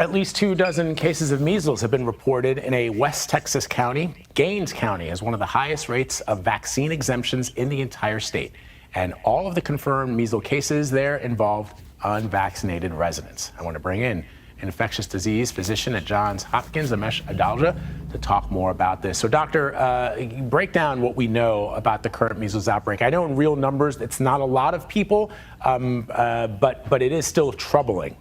At least 24 cases of measles have been reported in a West Texas county. Gaines County has one of the highest rates of vaccine exemptions in the entire state. And all of the confirmed measles cases there involved unvaccinated residents. I want to bring in an infectious disease physician at Johns Hopkins, Amesh Adalja, to talk more about this. So, doctor, break down what we know about the current measles outbreak. I know in real numbers it's not a lot of people, but it is still troubling.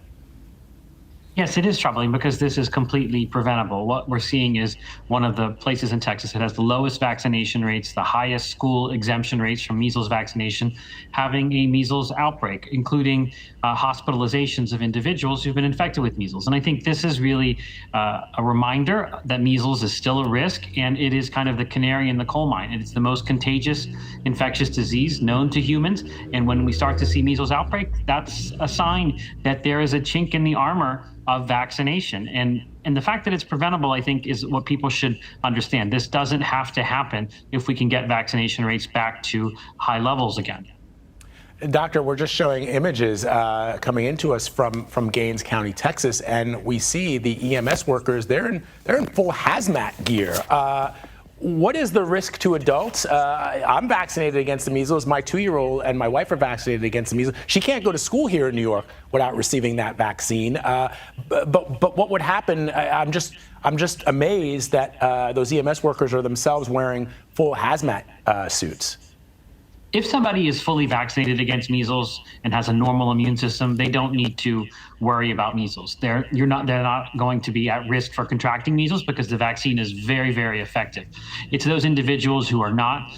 Yes, it is troubling because this is completely preventable. What we're seeing is one of the places in Texas that has the lowest vaccination rates, the highest school exemption rates from measles vaccination, having a measles outbreak, including hospitalizations of individuals who've been infected with measles. And I think this is really a reminder that measles is still a risk, and it is kind of the canary in the coal mine. It's the most contagious infectious disease known to humans. And when we start to see measles outbreak, that's a sign that there is a chink in the armor of vaccination. And the fact that it's preventable, I think, is what people should understand. This doesn't have to happen if we can get vaccination rates back to high levels again. Doctor, we're just showing images coming into us from Gaines County, Texas, and we see the EMS workers, they're in full hazmat gear. What is the risk to adults? I'm vaccinated against the measles. My 2-year-old and my wife are vaccinated against the measles. She can't go to school here in New York without receiving that vaccine. But what would happen? I'm just amazed that those EMS workers are themselves wearing full hazmat suits. If somebody is fully vaccinated against measles and has a normal immune system, they don't need to worry about measles. They're not going to be at risk for contracting measles because the vaccine is very, very effective. It's those individuals who are not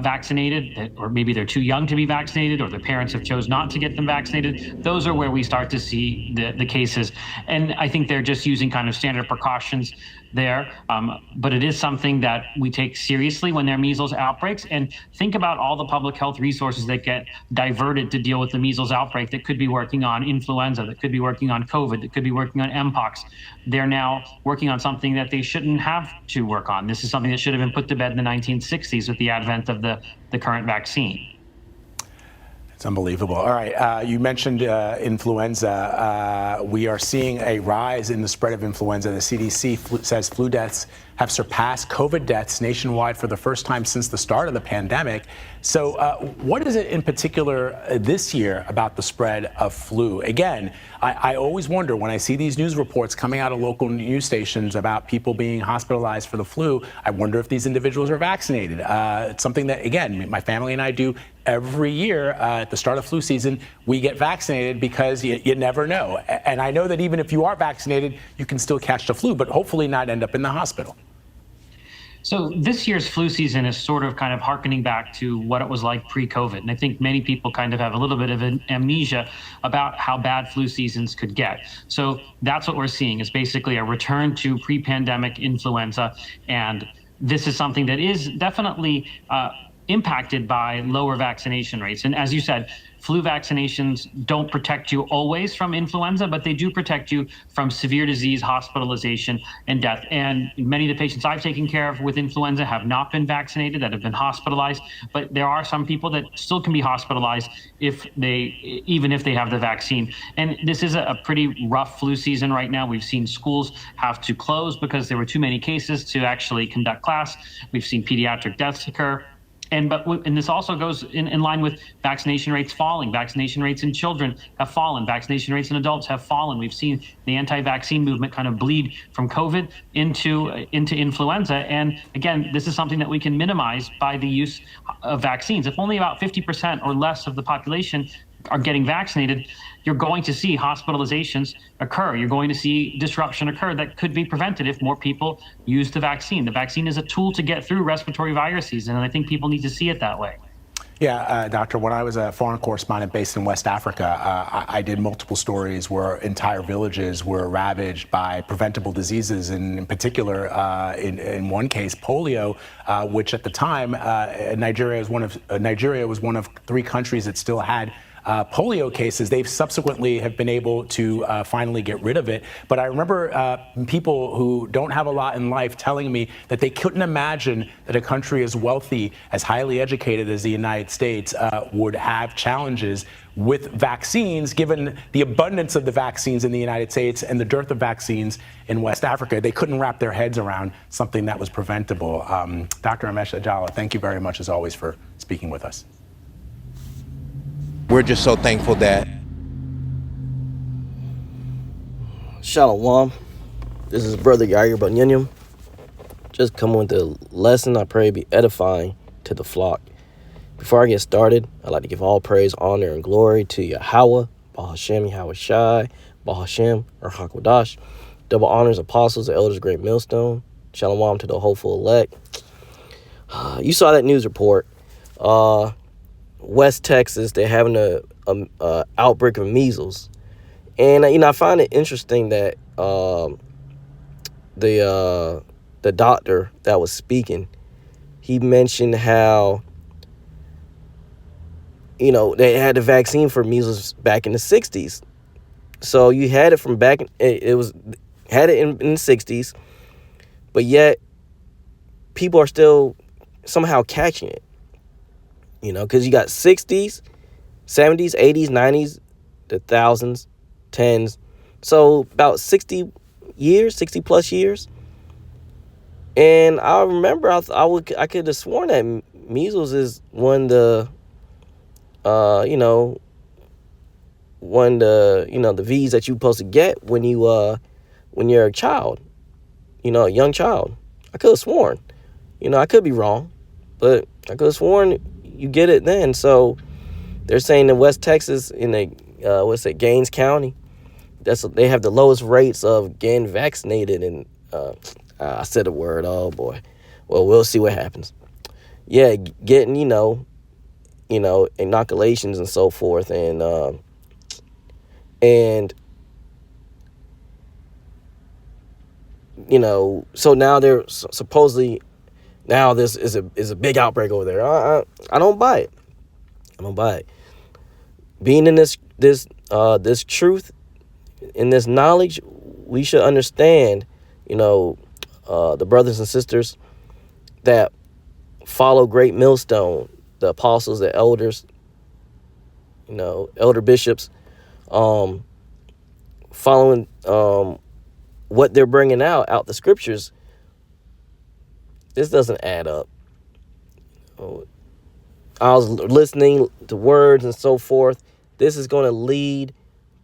vaccinated, or maybe they're too young to be vaccinated, or their parents have chose not to get them vaccinated. Those are where we start to see the cases. And I think they're just using kind of standard precautions there. But it is something that we take seriously when there are measles outbreaks. And think about all the public health resources that get diverted to deal with the measles outbreak that could be working on influenza, that could be working on COVID, that could be working on Mpox. They're now working on something that they shouldn't have to work on. This is something that should have been put to bed in the 1960s with the advent of the current vaccine. It's unbelievable. All right, you mentioned influenza. We are seeing a rise in the spread of influenza. The CDC says flu deaths have surpassed COVID deaths nationwide for the first time since the start of the pandemic. So what is it in particular this year about the spread of flu? Again, I always wonder when I see these news reports coming out of local news stations about people being hospitalized for the flu, I wonder if these individuals are vaccinated. It's something that, again, my family and I do every year at the start of flu season. We get vaccinated because you never know. And I know that even if you are vaccinated, you can still catch the flu, but hopefully not end up in the hospital. So this year's flu season is sort of kind of hearkening back to what it was like pre-COVID. And I think many people kind of have a little bit of an amnesia about how bad flu seasons could get. So that's what we're seeing is basically a return to pre-pandemic influenza. And this is something that is definitely impacted by lower vaccination rates. And as you said, flu vaccinations don't protect you always from influenza, but they do protect you from severe disease, hospitalization, and death. And many of the patients I've taken care of with influenza have not been vaccinated, that have been hospitalized. But there are some people that still can be hospitalized even if they have the vaccine. And this is a pretty rough flu season right now. We've seen schools have to close because there were too many cases to actually conduct class. We've seen pediatric deaths occur. And this also goes in line with vaccination rates falling. Vaccination rates in children have fallen. Vaccination rates in adults have fallen. We've seen the anti-vaccine movement kind of bleed from COVID into influenza. And again, this is something that we can minimize by the use of vaccines. If only about 50% or less of the population are getting vaccinated, you're going to see hospitalizations occur. You're going to see disruption occur that could be prevented if more people use the vaccine. The vaccine is a tool to get through respiratory viruses, and I think people need to see it that way. Yeah, Doctor, when I was a foreign correspondent based in West Africa, I did multiple stories where entire villages were ravaged by preventable diseases, and in particular, in one case, polio, which at the time, Nigeria was one of 3 countries that still had polio cases. They've subsequently have been able to finally get rid of it. But I remember people who don't have a lot in life telling me that they couldn't imagine that a country as wealthy, as highly educated as the United States would have challenges with vaccines, given the abundance of the vaccines in the United States and the dearth of vaccines in West Africa. They couldn't wrap their heads around something that was preventable. Dr. Amesh Ajala, thank you very much, as always, for speaking with us. We're just so thankful that. Shalom. This is Brother Yair Banyanyam. Just come with a lesson I pray be edifying to the flock. Before I get started, I'd like to give all praise, honor, and glory to Yahweh, Bahashem, Yahweh Shai, Bahashem, or Hakwadash. Double honors, apostles, the elders, great millstone. Shalom to the hopeful elect. You saw that news report. West Texas, they're having a outbreak of measles. And, I find it interesting that the doctor that was speaking, he mentioned how, they had the vaccine for measles back in the 60s. So you had it from back, had it in the 60s, but yet people are still somehow catching it, because you got 60s, 70s, 80s, 90s, the thousands, tens. So about 60 plus years. And I remember I could have sworn that measles is one of the the V's that you're supposed to get when you're a child, a young child. I could have sworn, I could be wrong, but I could have sworn you get it then. So they're saying in West Texas, in Gaines County, they have the lowest rates of getting vaccinated. And I said a word. Oh boy. Well, we'll see what happens. Yeah, getting inoculations and so forth, and so now they're supposedly, now this is a big outbreak over there. I don't buy it. I don't buy it. Being in this truth, in this knowledge, we should understand, the brothers and sisters that follow Great Millstone, the apostles, the elders, elder bishops, following what they're bringing out the scriptures. This doesn't add up. I was listening to words and so forth. This is going to lead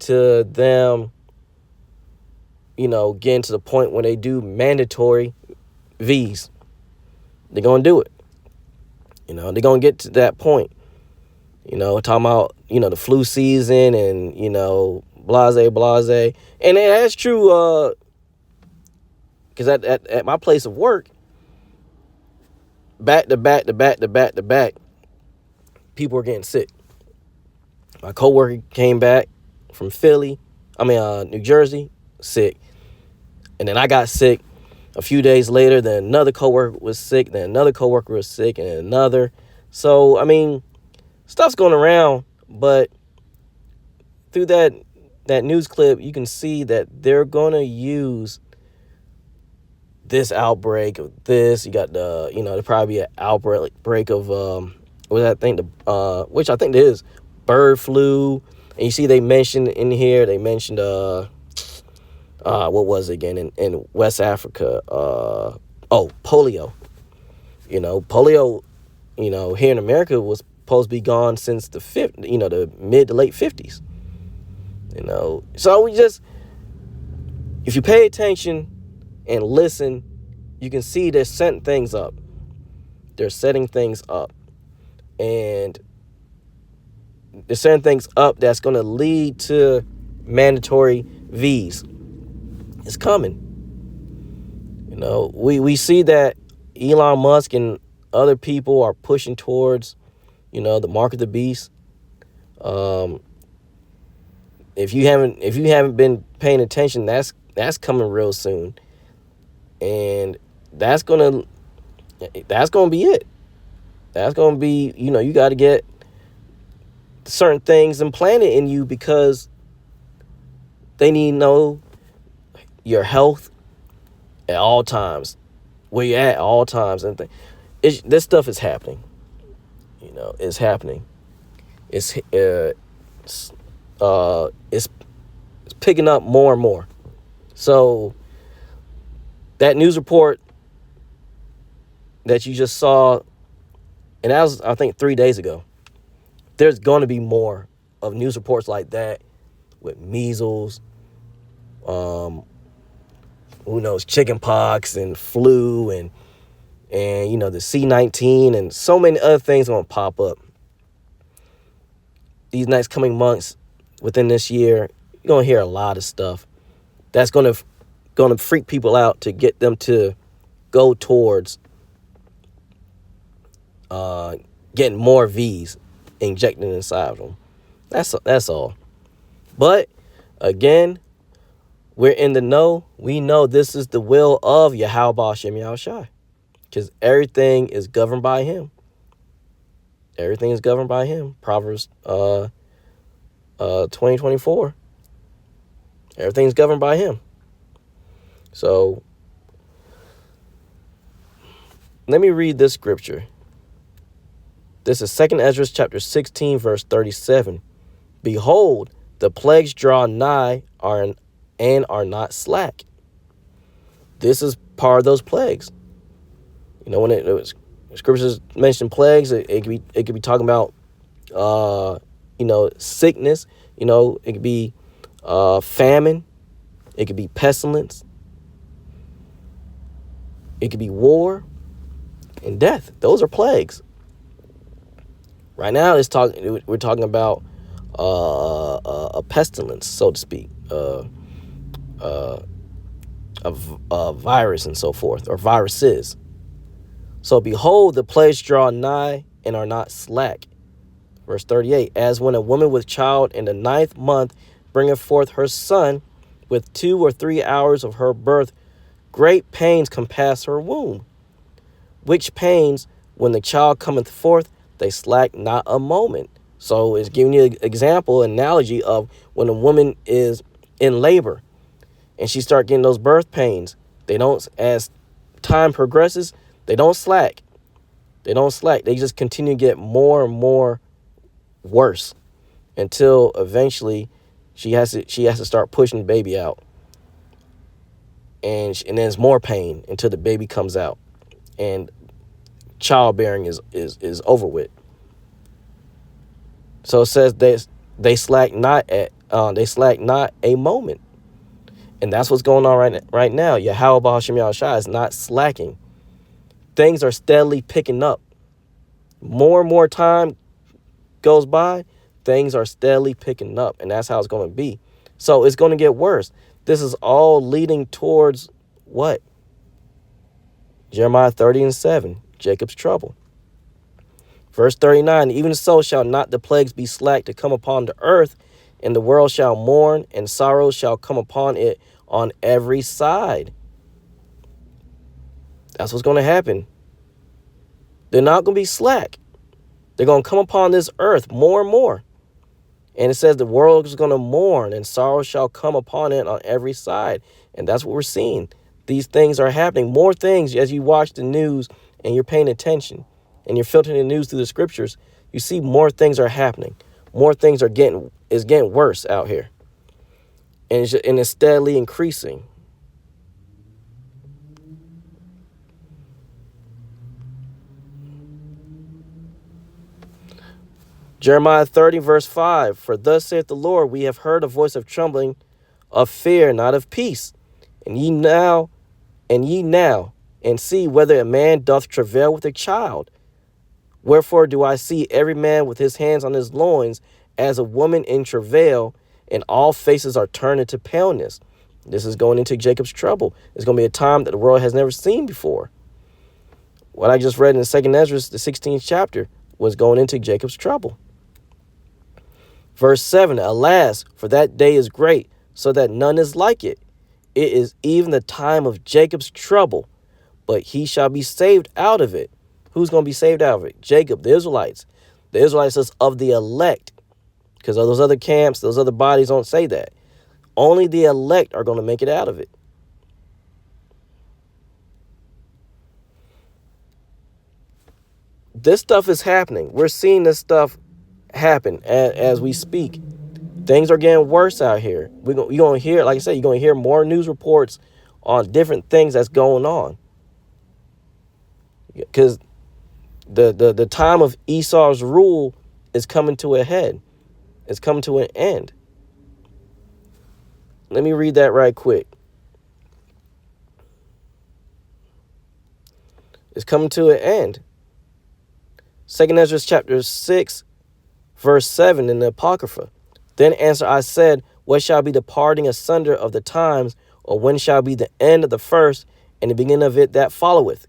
to them, getting to the point when they do mandatory V's. They're going to do it. They're going to get to that point. Talking about, the flu season and, blase. And that's true, because at my place of work, back to back, people were getting sick. My coworker came back from New Jersey, sick. And then I got sick a few days later. Then another coworker was sick. Then another coworker was sick, and another. So, stuff's going around. But through that news clip, you can see that they're going to use this outbreak of this. You got there'll probably be an outbreak of which I think it is bird flu. And you see they mentioned in here, what was it again in West Africa? Polio. Polio, here in America was supposed to be gone since the mid to late 50s. So if you pay attention and listen, you can see they're setting things up. And they're setting things up that's going to lead to mandatory V's. It's coming. We see that Elon Musk and other people are pushing towards, the mark of the beast. If you haven't been paying attention, that's coming real soon. And that's gonna be it. That's gonna be, you got to get certain things implanted in you because they need to know your health at all times, where you're at all times, and this stuff is happening. It's happening. It's picking up more and more. So that news report that you just saw, and that was, I think, 3 days ago. There's going to be more of news reports like that with measles, who knows, chicken pox and flu and the C-19 and so many other things going to pop up. These next coming months, within this year, you're going to hear a lot of stuff that's going to freak people out to get them to go towards getting more V's injected inside of them. That's all. But again, we're in the know. We know this is the will of Yahweh Hashem Yahushai, because everything is governed by him. Everything is governed by him. Proverbs 20:24. Everything's governed by him. So let me read this scripture. This is 2 Ezra chapter 16, verse 37. Behold, the plagues draw nigh and are not slack. This is part of those plagues. When it was scriptures mention plagues, it could be talking about sickness. It could be famine. It could be pestilence. It could be war and death. Those are plagues. Right now, we're talking about a pestilence, so to speak, a virus and so forth, or viruses. So behold, the plagues draw nigh and are not slack. Verse 38, as when a woman with child in the 9th month bringeth forth her son, with 2 or 3 hours of her birth, great pains compass her womb. Which pains, when the child cometh forth, they slack not a moment. So it's giving you an example, analogy of when a woman is in labor and she start getting those birth pains. They don't, as time progresses, they don't slack. They don't slack. They just continue to get more and more worse until eventually she has to start pushing the baby out. And then there's more pain until the baby comes out and childbearing is over with. So it says they slack not a moment. And that's what's going on right now. Yahweh Hashem Yahushai is not slacking. Things are steadily picking up. More and more time goes by, things are steadily picking up, and that's how it's going to be. So it's going to get worse. This is all leading towards what? Jeremiah 30:7, Jacob's trouble. Verse 39, even so shall not the plagues be slack to come upon the earth, and the world shall mourn, and sorrow shall come upon it on every side. That's what's going to happen. They're not going to be slack. They're going to come upon this earth more and more. And it says the world is going to mourn and sorrow shall come upon it on every side. And that's what we're seeing. These things are happening. More things as you watch the news and you're paying attention and you're filtering the news through the scriptures. You see more things are happening. More things are getting worse out here. And it's steadily increasing. Jeremiah 30, verse 5, for thus saith the Lord, we have heard a voice of trembling, of fear, not of peace. And ye now, and see whether a man doth travail with a child. Wherefore do I see every man with his hands on his loins, as a woman in travail, and all faces are turned into paleness. This is going into Jacob's trouble. It's going to be a time that the world has never seen before. What I just read in 2 Ezra, the 16th chapter, was going into Jacob's trouble. Verse 7, alas, for that day is great, so that none is like it. It is even the time of Jacob's trouble, but he shall be saved out of it. Who's going to be saved out of it? Jacob, the Israelites. The Israelites is of the elect. because those other camps, those other bodies don't say that. Only the elect are going to make it out of it. This stuff is happening. We're seeing this stuff happen as we speak. Things are getting worse out here. You're going to hear, like I said, you're going to hear more news reports on different things that's going on. Because the time of Esau's rule is coming to a head. It's coming to an end. Let me read that right quick. It's coming to an end. 2 Ezra chapter 6, verse 7 in the Apocrypha. Then answer I said, what shall be the parting asunder of the times, or when shall be the end of the first, and the beginning of it that followeth?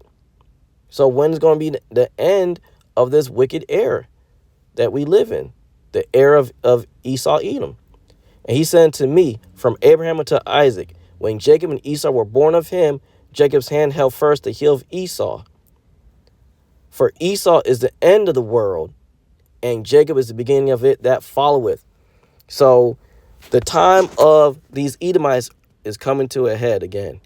So when's going to be the end of this wicked era that we live in? The era of Esau, Edom. And he said to me, from Abraham unto Isaac, when Jacob and Esau were born of him, Jacob's hand held first the heel of Esau. For Esau is the end of the world, and Jacob is the beginning of it that followeth. So the time of these Edomites is coming to a head again.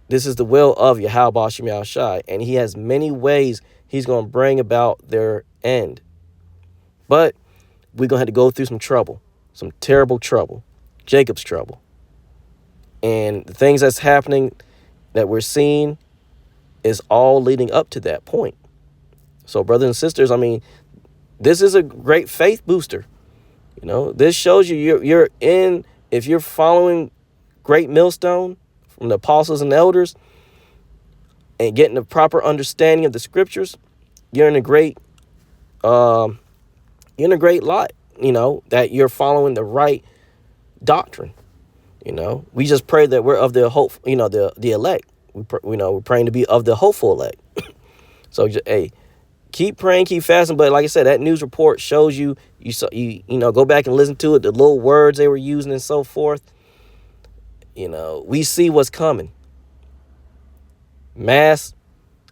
This is the will of Yahweh Ba'ashem Yahushai, and he has many ways he's going to bring about their end. But we're going to have to go through some trouble, some terrible trouble, Jacob's trouble. And the things that's happening that we're seeing is all leading up to that point. So brothers and sisters, I mean, this is a great faith booster. You know, this shows you're in, if you're following Great Millstone from the apostles and elders and getting the proper understanding of the scriptures, you're in a great lot, you know, that you're following the right doctrine. You know, we just pray that we're of the hope, you know, the elect. We're praying to be of the hopeful elect. So, hey, keep praying, keep fasting. But like I said, that news report shows you know, go back and listen to it, the little words they were using and so forth. You know, we see what's coming. Mass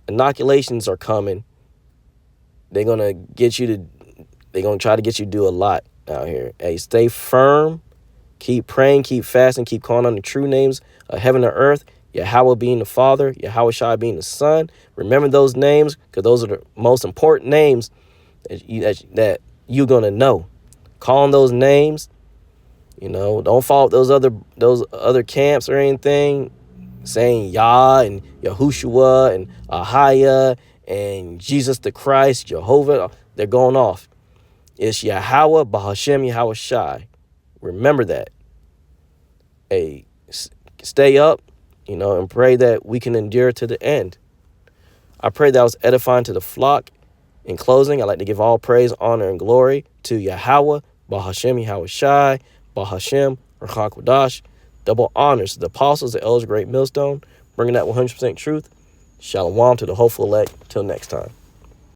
inoculations are coming. They're going to try to get you to do a lot out here. Hey, stay firm. Keep praying, keep fasting, keep calling on the true names of heaven and earth. Yahweh being the Father, Yahweh Shai being the Son. Remember those names, because those are the most important names that you're going to know. Call on those names. You know, don't follow those other camps or anything saying Yah and Yahushua and Ahia and Jesus the Christ, Jehovah. They're going off. It's Yahweh Ba'ashem Yahweh Shai. Remember that. Hey, stay up, you know, and pray that we can endure to the end. I pray that was edifying to the flock. In closing, I'd like to give all praise, honor, and glory to Yahweh, Ba'ashem Yahweh Shai, Ba'ashem Ruach HaKodesh. Double honors to the apostles, the elders, great millstone, bringing that 100% truth. Shalom to the hopeful elect. Till next time.